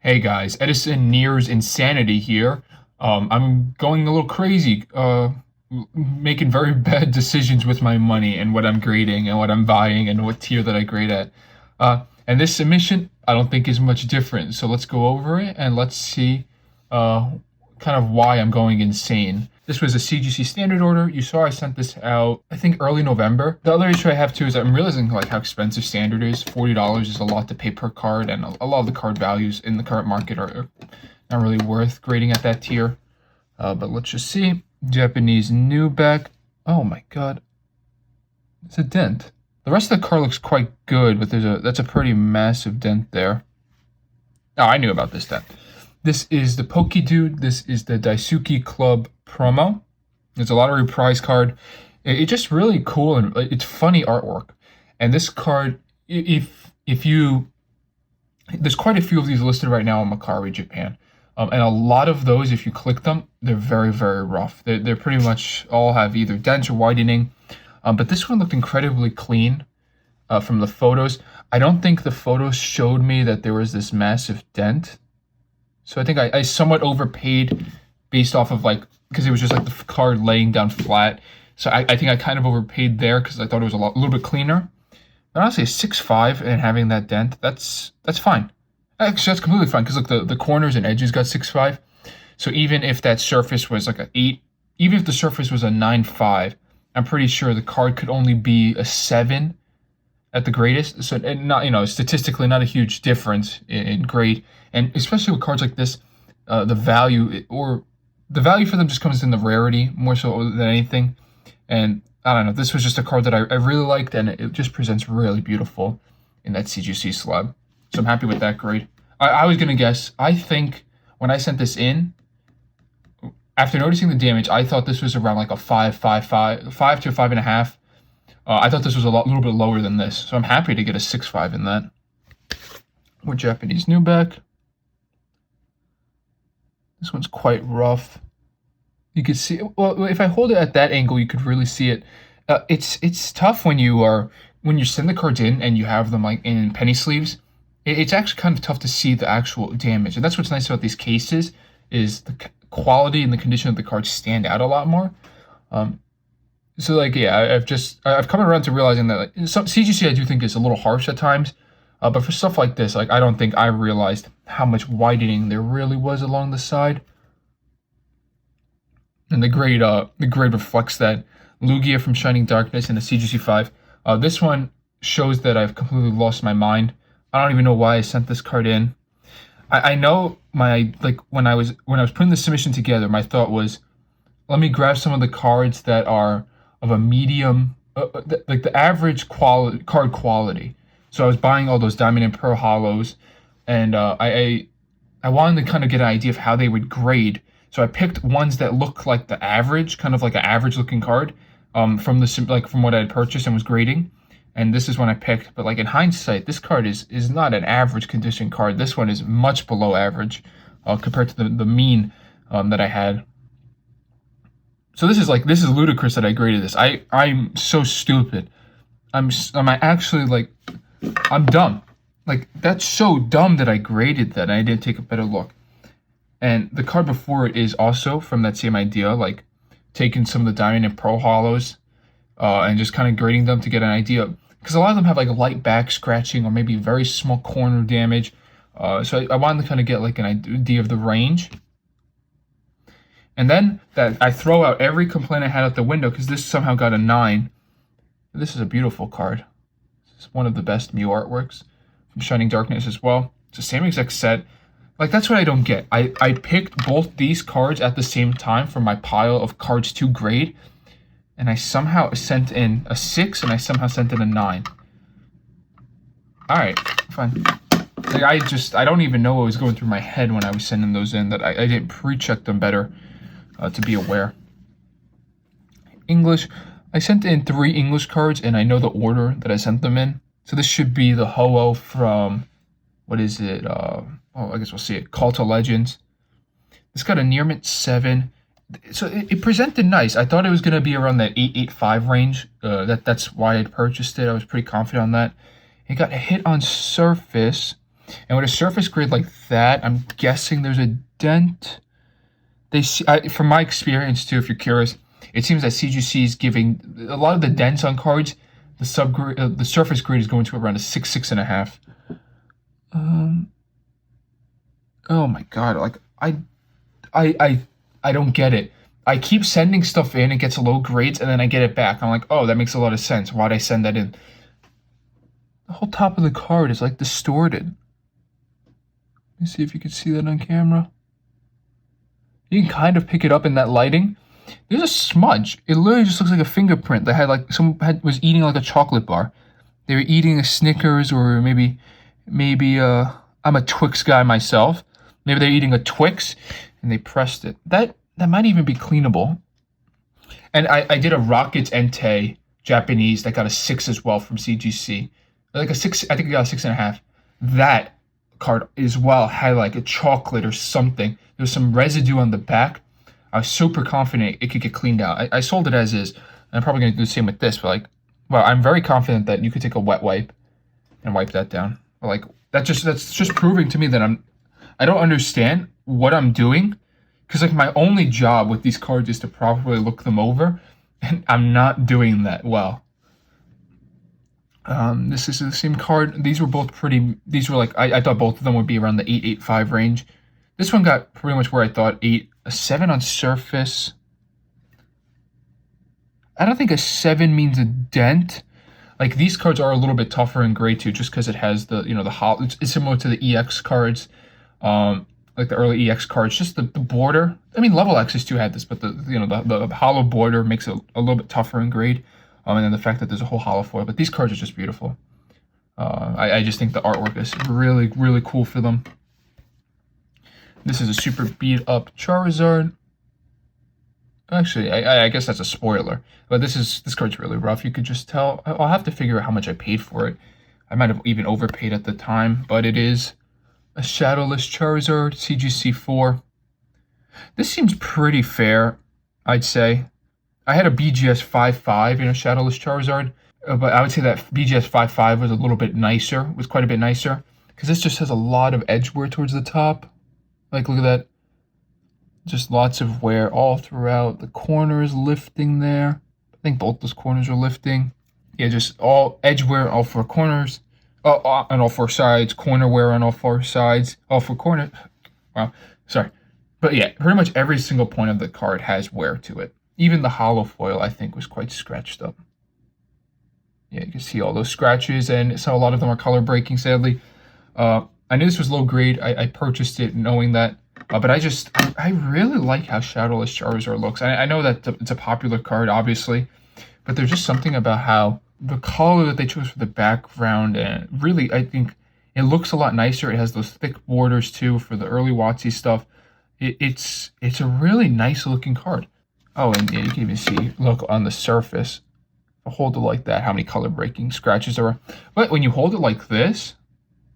Hey guys, Edison nears insanity here. I'm going a little crazy, making very bad decisions with my money and what I'm grading and what I'm buying and what tier that I grade at. And this submission, I don't think is much different. So let's go over it and let's see uh, kind of why I'm going insane. This was a CGC Standard order. You saw I sent this out, I think, early November. The other issue I have too is I'm realizing like how expensive Standard is. $40 is a lot to pay per card, and a lot of the card values in the current market are not really worth grading at that tier. But let's just see. Japanese new back. Oh my god, it's a dent. The rest of the card looks quite good, but that's a pretty massive dent there. Oh, I knew about this dent. This is the Dude. This is the Daisuke Club promo. There's a lot of reprise card. It's just really cool, and it's funny artwork. And this card, if you, there's quite a few of these listed right now on Macari Japan. And a lot of those, if you click them, they're very, very rough. They're pretty much all have either dents or widening. But this one looked incredibly clean from the photos. I don't think the photos showed me that there was this massive dent. So I think I somewhat overpaid based off of because it was just like the card laying down flat. So I think I kind of overpaid there because I thought it was a little bit cleaner. But honestly, a 6.5 and having that dent, that's fine. Actually, that's completely fine because look, the corners and edges got 6.5. So even if that surface was like a 8, even if the surface was a 9.5, I'm pretty sure the card could only be a 7 at the greatest. So not statistically not a huge difference in grade, and especially with cards like this, the value for them just comes in the rarity more so than anything. And I don't know, this was just a card that I really liked, and it just presents really beautiful in that CGC slab. So I'm happy with that grade. I was gonna guess. I think when I sent this in, after noticing the damage, I thought this was around like a 5 to a 5.5. I thought this was a little bit lower than this, so I'm happy to get a 6.5 in that. More Japanese new back. This one's quite rough. You can see, well, if I hold it at that angle, you could really see it. It's tough when you send the cards in and you have them like in penny sleeves. It's actually kind of tough to see the actual damage, and that's what's nice about these cases is the quality and the condition of the cards stand out a lot more. So like, yeah, I've come around to realizing that like, some CGC I do think is a little harsh at times, but for stuff like this, like I don't think I realized how much widening there really was along the side. And the grade reflects that. Lugia from Shining Darkness in the CGC 5. This one shows that I've completely lost my mind. I don't even know why I sent this card in. I know when I was putting the submission together, my thought was, let me grab some of the cards that are of a medium, like the average card quality. So I was buying all those Diamond and Pearl Hollows, and I wanted to kind of get an idea of how they would grade. So I picked ones that look like the average, kind of like an average looking card, from what I had purchased and was grading. And this is one I picked. But like in hindsight, this card is not an average condition card. This one is much below average compared to the mean that I had. So this is ludicrous that I graded this. I'm so stupid. I'm dumb. Like, that's so dumb that I graded that. I didn't take a better look. And the card before it is also from that same idea, like taking some of the Diamond and Pearl Hollows and just kind of grading them to get an idea. Because a lot of them have like light back scratching or maybe very small corner damage. So I wanted to kind of get like an idea of the range. And then that I throw out every complaint I had out the window because this somehow got a 9. This is a beautiful card. It's one of the best Mew artworks from Shining Darkness as well. It's the same exact set. Like, that's what I don't get. I picked both these cards at the same time from my pile of cards to grade, and I somehow sent in a 6 and I somehow sent in a 9. Alright, fine. Like, I don't even know what was going through my head when I was sending those in, that I didn't pre-check them better to be aware. English. I sent in 3 English cards, and I know the order that I sent them in. So this should be the Ho-Oh from, what is it? I guess we'll see it. Call to Legends. This got a near mint 7. So it presented nice. I thought it was going to be around that 8.85 range. That's why I purchased it. I was pretty confident on that. It got a hit on surface. And with a surface grid like that, I'm guessing there's a dent. From my experience too, if you're curious, it seems that CGC is giving a lot of the dents on cards. The surface grid is going to around a 6.5. Oh my god! Like I don't get it. I keep sending stuff in, it gets low grades, and then I get it back. I'm like, oh, that makes a lot of sense. Why'd I send that in? The whole top of the card is like distorted. Let me see if you can see that on camera. You can kind of pick it up in that lighting. There's a smudge. It literally just looks like a fingerprint that had like was eating like a chocolate bar. They were eating a Snickers, or maybe I'm a Twix guy myself. Maybe they're eating a Twix and they pressed it. That might even be cleanable. And I did a Rockets Entei Japanese that got a 6 as well from CGC. Like a 6, I think it got a 6.5. That card as well had like a chocolate or something. There was some residue on the back. I was super confident it could get cleaned out. I sold it as is. And I'm probably going to do the same with this. But like, well, I'm very confident that you could take a wet wipe and wipe that down. But like, that's just proving to me that I don't understand what I'm doing. Because like my only job with these cards is to properly look them over. And I'm not doing that well. This is the same card. These were both pretty. These were like I thought both of them would be around the 8.85 range. This one got pretty much where I thought. A 7 on surface. I don't think a 7 means a dent. Like these cards are a little bit tougher in grade too, just because it has the the hollow. It's similar to the EX cards, like the early EX cards. Just the border. I mean, Level X's too had this, but the hollow border makes it a little bit tougher in grade. And then the fact that there's a whole hollow foil. But these cards are just beautiful. I just think the artwork is really, really cool for them. This is a super beat up Charizard. Actually, I guess that's a spoiler. But this card's really rough. You could just tell. I'll have to figure out how much I paid for it. I might have even overpaid at the time. But it is a Shadowless Charizard, CGC 4. This seems pretty fair, I'd say. I had a BGS 5.5 Shadowless Charizard, but I would say that BGS 5.5 was a little bit nicer, was quite a bit nicer, because this just has a lot of edge wear towards the top. Like, look at that. Just lots of wear all throughout. The corner is lifting there. I think both those corners are lifting. Yeah, just all edge wear, all four corners, on all four sides. Corner wear on all four sides, all four corners. Wow, sorry. But yeah, pretty much every single point of the card has wear to it. Even the hollow foil, I think, was quite scratched up. Yeah, you can see all those scratches, and so a lot of them are color breaking, sadly. I knew this was low grade. I purchased it knowing that. But I really like how Shadowless Charizard looks. I know that it's a popular card, obviously. But there's just something about how the color that they chose for the background, and really, I think it looks a lot nicer. It has those thick borders, too, for the early WotC stuff. It's a really nice looking card. Oh, and yeah, you can even see, look, on the surface, if I hold it like that, how many color breaking scratches there are. But when you hold it like this,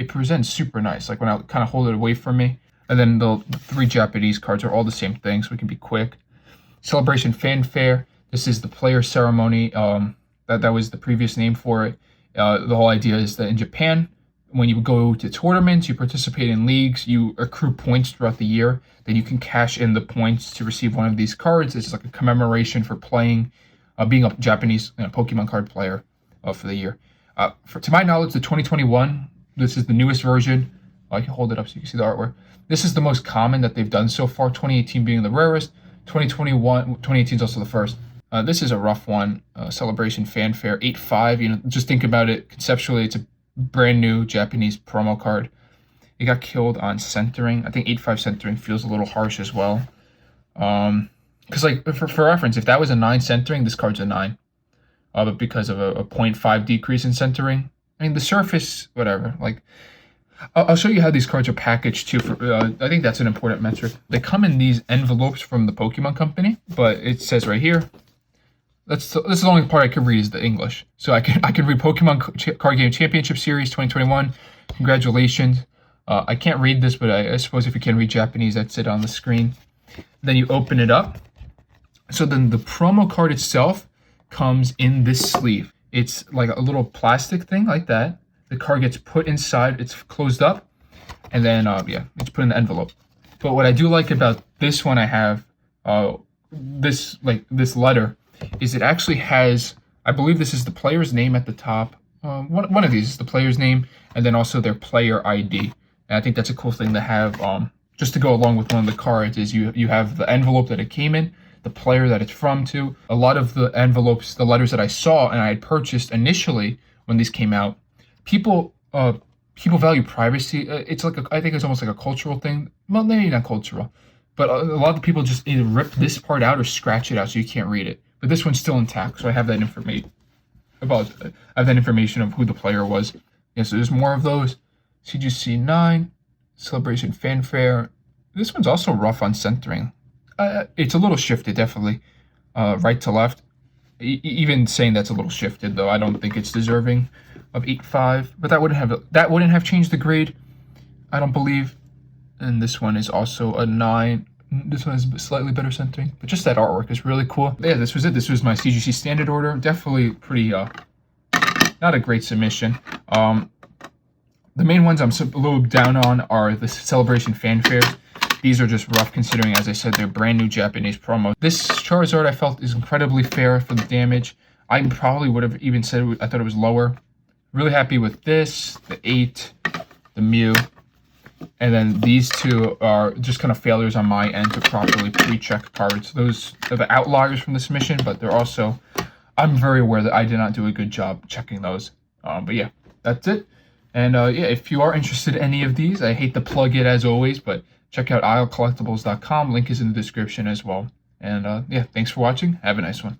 it presents super nice. Like when I kind of hold it away from me. And then the 3 Japanese cards are all the same thing, so we can be quick. Celebration Fanfare. This is the player ceremony. That was the previous name for it. The whole idea is that in Japan, when you go to tournaments, you participate in leagues, you accrue points throughout the year, then you can cash in the points to receive one of these cards. It's like a commemoration for playing, being a Japanese Pokemon card player for the year. To my knowledge, the 2021, this is the newest version. I can hold it up so you can see the artwork. This is the most common that they've done so far, 2018 being the rarest, 2018 is also the first. This is a rough one, Celebration Fanfare 8.5. Just think about it conceptually. It's a brand new Japanese promo card. It got killed on centering. I think 8.5 centering feels a little harsh as well. Because like for reference, if that was a 9 centering, this card's a 9. But because of a 0.5 decrease in centering, I mean the surface, whatever. Like I'll show you how these cards are packaged too. I think that's an important metric. They come in these envelopes from the Pokemon Company, but it says right here. This is the only part I can read is the English. So I can read Pokemon Card Game Championship Series 2021. Congratulations. I can't read this, but I suppose if you can read Japanese, that's it on the screen. Then you open it up. So then the promo card itself comes in this sleeve. It's like a little plastic thing like that. The card gets put inside. It's closed up. and then yeah, it's put in the envelope. But what I do like about this one I have, this letter, is it actually has, I believe this is the player's name at the top. One of these is the player's name, and then also their player ID. And I think that's a cool thing to have. Just to go along with one of the cards is you have the envelope that it came in, the player that it's from to. A lot of the envelopes, the letters that I saw and I had purchased initially when these came out, people value privacy. It's like I think it's almost like a cultural thing. Well, maybe not cultural, but a lot of people just either rip this part out or scratch it out so you can't read it. But this one's still intact, so I have that information of who the player was. Yeah, so there's more of those. CGC 9, Celebration Fanfare. This one's also rough on centering. It's a little shifted, definitely, right to left. Even saying that's a little shifted, though, I don't think it's deserving of 8.5. But that wouldn't have changed the grade, I don't believe. And this one is also a 9. This one is slightly better centering, but just that artwork is really cool. Yeah, this was it. This was my CGC Standard order. Definitely pretty, not a great submission. The main ones I'm a little down on are the Celebration Fanfares. These are just rough considering, as I said, they're brand new Japanese promo. This Charizard I felt is incredibly fair for the damage. I probably would have even said I thought it was lower. Really happy with this, the 8, the Mew. And then these two are just kind of failures on my end to properly pre-check cards. Those are the outliers from this mission, but they're also, I'm very aware that I did not do a good job checking those. But yeah, that's it. And yeah, if you are interested in any of these, I hate to plug it as always, but check out islecollectibles.com. Link is in the description as well. And yeah, thanks for watching. Have a nice one.